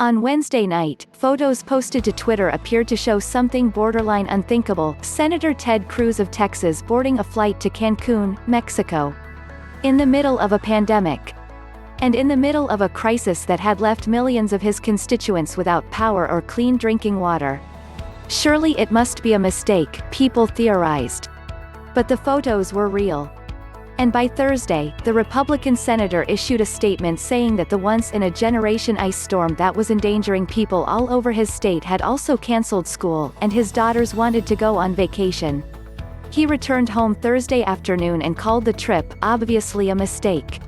On Wednesday night, photos posted to Twitter appeared to show something borderline unthinkable: Senator Ted Cruz of Texas boarding a flight to Cancun, Mexico. In the middle of a pandemic. And in the middle of a crisis that had left millions of his constituents without power or clean drinking water. Surely it must be a mistake, people theorized. But the photos were real. And by Thursday, the Republican senator issued a statement saying that the once-in-a-generation ice storm that was endangering people all over his state had also canceled school, and his daughters wanted to go on vacation. He returned home Thursday afternoon and called the trip, obviously a mistake.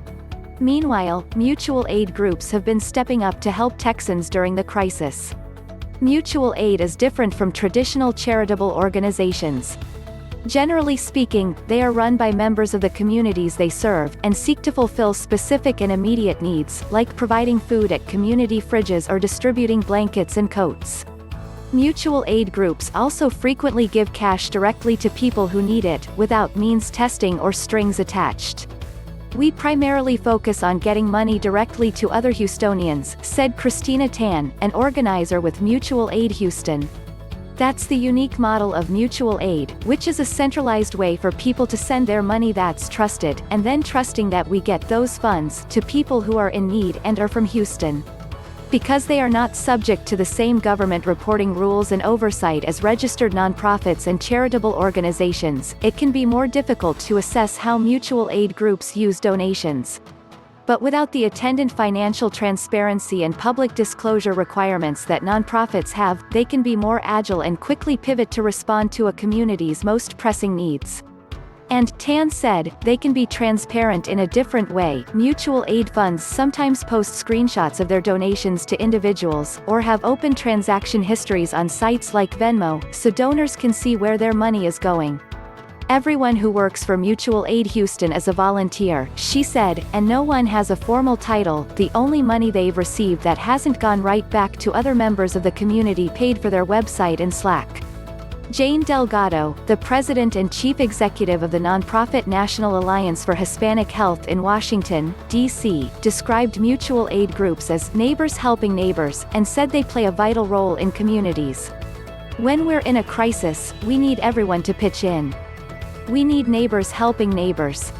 Meanwhile, mutual aid groups have been stepping up to help Texans during the crisis. Mutual aid is different from traditional charitable organizations. Generally speaking, they are run by members of the communities they serve, and seek to fulfill specific and immediate needs, like providing food at community fridges or distributing blankets and coats. Mutual aid groups also frequently give cash directly to people who need it, without means testing or strings attached. "We primarily focus on getting money directly to other Houstonians," said Christina Tan, an organizer with Mutual Aid Houston. "That's the unique model of mutual aid, which is a centralized way for people to send their money that's trusted, and then trusting that we get those funds to people who are in need and are from Houston. Because they are not subject to the same government reporting rules and oversight as registered nonprofits and charitable organizations, it can be more difficult to assess how mutual aid groups use donations. But without the attendant financial transparency and public disclosure requirements that nonprofits have, they can be more agile and quickly pivot to respond to a community's most pressing needs." And, Tan said, they can be transparent in a different way. Mutual aid funds sometimes post screenshots of their donations to individuals, or have open transaction histories on sites like Venmo, so donors can see where their money is going. "Everyone who works for Mutual Aid Houston is a volunteer," she said, "and no one has a formal title. The only money they've received that hasn't gone right back to other members of the community paid for their website and Slack." Jane Delgado, the president and chief executive of the nonprofit National Alliance for Hispanic Health in Washington, D.C., described mutual aid groups as "neighbors helping neighbors," and said they play a vital role in communities. "When we're in a crisis, we need everyone to pitch in. We need neighbors helping neighbors.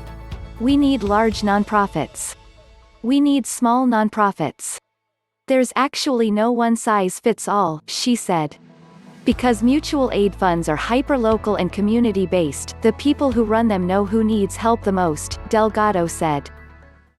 We need large nonprofits. We need small nonprofits. There's actually no one-size-fits-all," she said. "Because mutual aid funds are hyper-local and community-based, the people who run them know who needs help the most," Delgado said.